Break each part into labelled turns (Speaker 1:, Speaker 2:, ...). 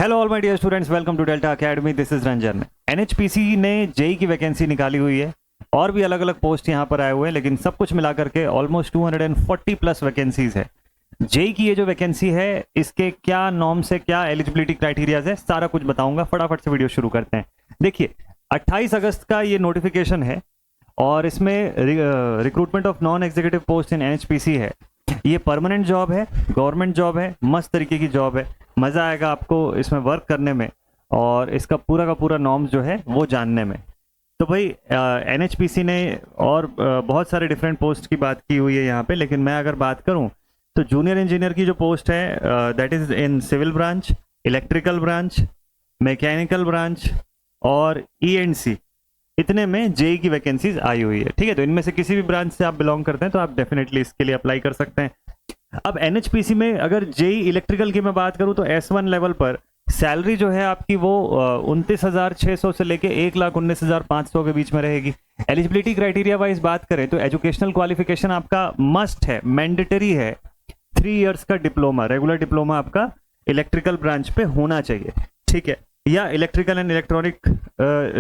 Speaker 1: Hello all my dear students, welcome to Delta academy. This is Ranjan. NHPC ने JE की vacancy निकाली हुई है और भी अलग अलग पोस्ट यहाँ पर आए हुए हैं, लेकिन सब कुछ मिला करके ऑलमोस्ट 240 प्लस वैकेंसीज है। जेई की ये जो वैकेंसी है, इसके क्या नॉर्म्स है, क्या एलिजिबिलिटी क्राइटेरियाज है, सारा कुछ बताऊंगा। फटाफट से वीडियो शुरू करते हैं। देखिए, 28 अगस्त का ये नोटिफिकेशन है और इसमें recruitment of non executive post in NHPC है। ये परमानेंट जॉब है, गवर्नमेंट जॉब है, मस्त तरीके की जॉब है। मज़ा आएगा आपको इसमें वर्क करने में और इसका पूरा का पूरा नॉर्म्स जो है वो जानने में। तो भाई एनएचपीसी ने और बहुत सारे डिफरेंट पोस्ट की बात की हुई है यहाँ पे, लेकिन मैं अगर बात करूँ तो जूनियर इंजीनियर की जो पोस्ट है that is in civil branch, electrical branch, mechanical branch और ईएनसी, इतने में जेई की वैकेंसीज आई हुई है। ठीक है, तो इनमें से किसी भी ब्रांच से आप बिलोंग करते हैं तो आप डेफिनेटली इसके लिए अप्लाई कर सकते हैं। अब एनएचपीसी में अगर जेई इलेक्ट्रिकल की मैं बात करूं तो S1 लेवल पर सैलरी जो है आपकी वो 29,600 से लेके 1,19,500 के बीच में रहेगी। एलिजिबिलिटी क्राइटेरिया वाइज बात करें तो एजुकेशनल क्वालिफिकेशन आपका मस्ट है, मैंडेटरी है। 3 इयर्स का डिप्लोमा, रेगुलर डिप्लोमा आपका इलेक्ट्रिकल ब्रांच पे होना चाहिए। ठीक है, या इलेक्ट्रिकल एंड इलेक्ट्रॉनिक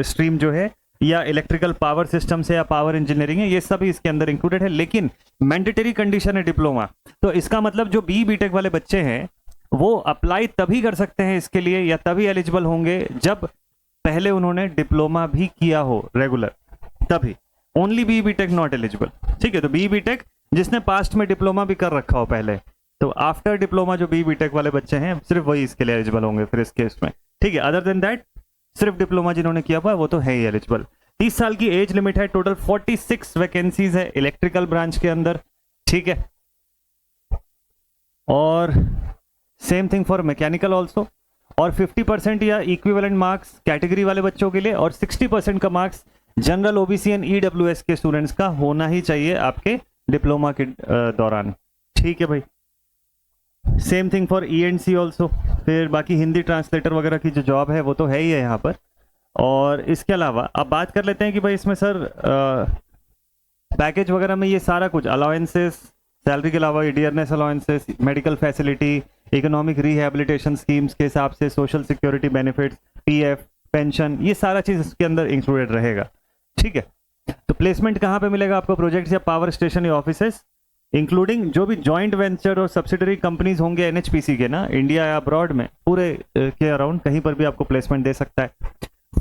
Speaker 1: स्ट्रीम जो है, या इलेक्ट्रिकल पावर सिस्टम से, या पावर इंजीनियरिंग है, ये सभी इसके अंदर इंक्लूडेड है। लेकिन मैंडेटरी कंडीशन है डिप्लोमा। तो इसका मतलब जो बीटेक वाले बच्चे हैं वो अप्लाई तभी कर सकते हैं इसके लिए, या तभी एलिजिबल होंगे जब पहले उन्होंने डिप्लोमा भी किया हो रेगुलर, तभी। Only BTech not eligible. ठीक है, तो बीटेक जिसने पास्ट में डिप्लोमा भी कर रखा हो पहले, तो आफ्टर डिप्लोमा जो बीटेक वाले बच्चे हैं सिर्फ वही इसके लिए एलिजिबल होंगे फिर इस केस में। ठीक है, अदर देन दैट सिर्फ डिप्लोमा जिन्होंने किया हुआ है वो तो है ही एलिजिबल। 30 साल की एज लिमिट है। टोटल 46 वैकेंसीज है इलेक्ट्रिकल ब्रांच के अंदर। ठीक है, और same thing for mechanical also. और 50% या इक्विवेलेंट मार्क्स कैटेगरी वाले बच्चों के लिए, और 60% का marks general, OBC and EWS के स्टूडेंट्स का होना ही चाहिए आपके डिप्लोमा के दौरान। ठीक है भाई, same thing for ENC also. फिर बाकी हिंदी ट्रांसलेटर वगैरह की जो जॉब है वो तो है ही है यहाँ पर। और इसके अलावा अब बात कर लेते हैं कि भाई इसमें सर पैकेज वगैरह में ये सारा कुछ अलाउंसेस, सैलरी के अलावा dearness allowances, medical facility, economic rehabilitation schemes के हिसाब से social security benefits, PF, pension, ये सारा चीज़ इसके अंदर इंक्लूडेड रहेगा। ठीक है, तो प्लेसमेंट कहाँ पे मिलेगा आपको? प्रोजेक्ट्स या पावर स्टेशन या ऑफिसेस, इंक्लूडिंग जो भी जॉइंट वेंचर और सब्सिडरी कंपनीज होंगे एनएचपीसी के ना, इंडिया या अब्रॉड में, पूरे के अराउंड कहीं पर भी आपको प्लेसमेंट दे सकता है।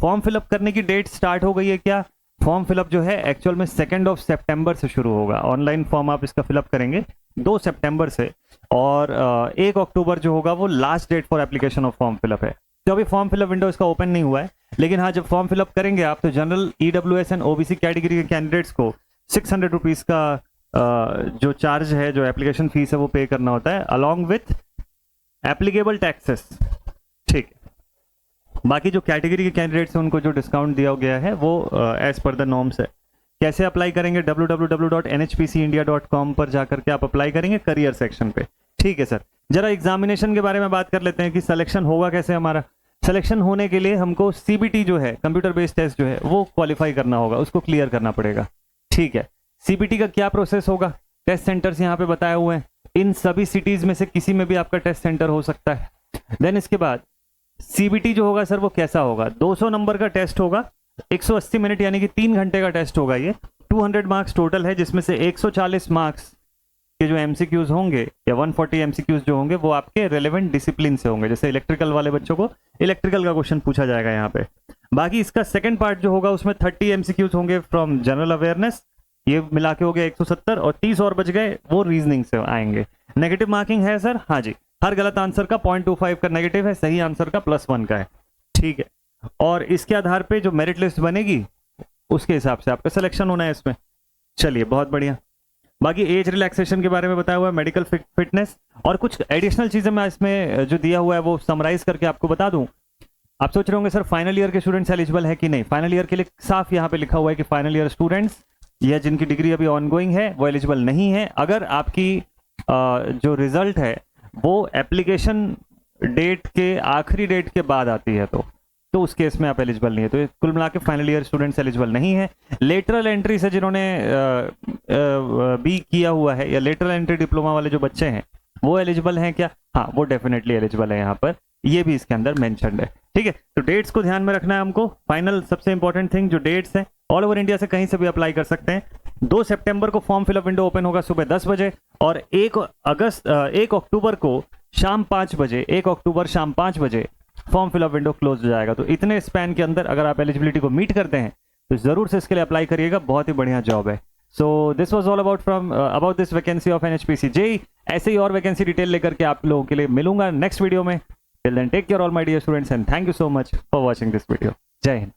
Speaker 1: फॉर्म फिलअप करने की डेट स्टार्ट हो गई है क्या? फॉर्म फिलअप जो है एक्चुअल में 2 सितंबर से शुरू होगा। ऑनलाइन फॉर्म आप इसका फिलअप करेंगे 2 सितंबर से, और 1 अक्टूबर जो होगा वो last date for application of form fill up है। तो अभी फॉर्म फिलअप विंडो इसका ओपन नहीं हुआ है, लेकिन हाँ, जब फॉर्म फिलअप करेंगे आप तो general, EWS and OBC category के कैंडिडेट्स को 600 रुपीज़ का जो चार्ज है, जो एप्लीकेशन फीस है वो पे करना होता है, अलॉन्ग विथ एप्लीकेबल टैक्सेस। ठीक है, बाकी जो कैटेगरी के कैंडिडेट्स हैं उनको जो डिस्काउंट दिया गया है वो एज पर द नॉर्म्स है। कैसे अप्लाई करेंगे? www.nhpcindia.com पर जाकर के आप अप्लाई करेंगे करियर सेक्शन पे। ठीक है सर, जरा एग्जामिनेशन के बारे में बात कर लेते हैं कि सिलेक्शन होगा कैसे हमारा। सिलेक्शन होने के लिए हमको सीबीटी जो है, कंप्यूटर बेस्ड टेस्ट जो है, वो क्वालिफाई करना होगा, उसको क्लियर करना पड़ेगा। ठीक है, सीबीटी का क्या प्रोसेस होगा? टेस्ट सेंटर्स यहाँ पे बताए हुए हैं, इन सभी सिटीज में से किसी में भी आपका टेस्ट सेंटर हो सकता है। देन इसके बाद सीबीटी जो होगा सर वो कैसा होगा? 200 नंबर का टेस्ट होगा, 180 मिनट यानी कि 3 घंटे का टेस्ट होगा। ये 200 मार्क्स टोटल है, जिसमें से 140 मार्क्स के जो एमसीक्यूज होंगे या 140 एमसीक्यूज जो होंगे वो आपके रेलेवेंट डिसिप्लिन से होंगे। जैसे इलेक्ट्रिकल वाले बच्चों को इलेक्ट्रिकल का क्वेश्चन पूछा जाएगा यहाँ पे। बाकी इसका सेकेंड पार्ट जो होगा उसमें 30 एमसीक्यूज होंगे फ्रॉम जनरल अवेयरनेस, ये मिला के हो गया 170, और 30 और बच गए वो रीजनिंग से आएंगे। नेगेटिव मार्किंग है सर? हाँ जी, हर गलत आंसर का 0.25 का नेगेटिव है, सही आंसर का +1 का है। ठीक है, और इसके आधार पे जो मेरिट लिस्ट बनेगी उसके हिसाब से आपका सिलेक्शन होना है इसमें। चलिए, बहुत बढ़िया। बाकी एज रिलैक्सेशन के बारे में बताया हुआ है, मेडिकल फिटनेस, और कुछ एडिशनल चीजें मैं इसमें जो दिया हुआ है वो समराइज करके आपको बता दूं। आप सोच रहे होंगे सर फाइनल ईयर के स्टूडेंट्स एलिजिबल है कि नहीं? फाइनल ईयर के लिए साफ यहाँ पे लिखा हुआ है कि फाइनल ईयर स्टूडेंट्स या जिनकी डिग्री अभी ऑनगोइंग है वो एलिजिबल नहीं है। अगर आपकी जो रिजल्ट है वो एप्लीकेशन डेट के आखिरी डेट के बाद आती है तो उस केस में आप एलिजिबल नहीं है। तो कुल मिला के फाइनल ईयर स्टूडेंट्स एलिजिबल नहीं है। लेटरल एंट्री से जिन्होंने बी किया हुआ है या लेटरल एंट्री डिप्लोमा वाले जो बच्चे हैं वो एलिजिबल हैं क्या? हाँ, वो डेफिनेटली एलिजिबल है यहाँ पर। ये भी इसके अंदर मेंशन्ड है। ठीक है, तो डेट्स को ध्यान में रखना है हमको। फाइनल सबसे इंपॉर्टेंट थिंग जो डेट्स हैं, ऑल ओवर इंडिया से कहीं से भी अप्लाई कर सकते हैं। 2 सितंबर को फॉर्म फिलअप विंडो ओपन होगा सुबह 10 बजे और 1 अक्टूबर को शाम 5 बजे, 1 अक्टूबर शाम 5 बजे फॉर्म फिलअप विंडो क्लोज हो जाएगा। तो इतने स्पैन के अंदर अगर आप एलिजिबिलिटी को मीट करते हैं तो जरूर से इसके लिए अप्लाई करिएगा, बहुत ही बढ़िया जॉब है। So this was all about this vacancy of NHPC JEE. ऐसे ही और वैकेंसी डिटेल लेकर के आप लोगों के लिए मिलूंगा नेक्स्ट वीडियो में। Till then take care all my dear students and thank you so much for watching this video. जय हिंद।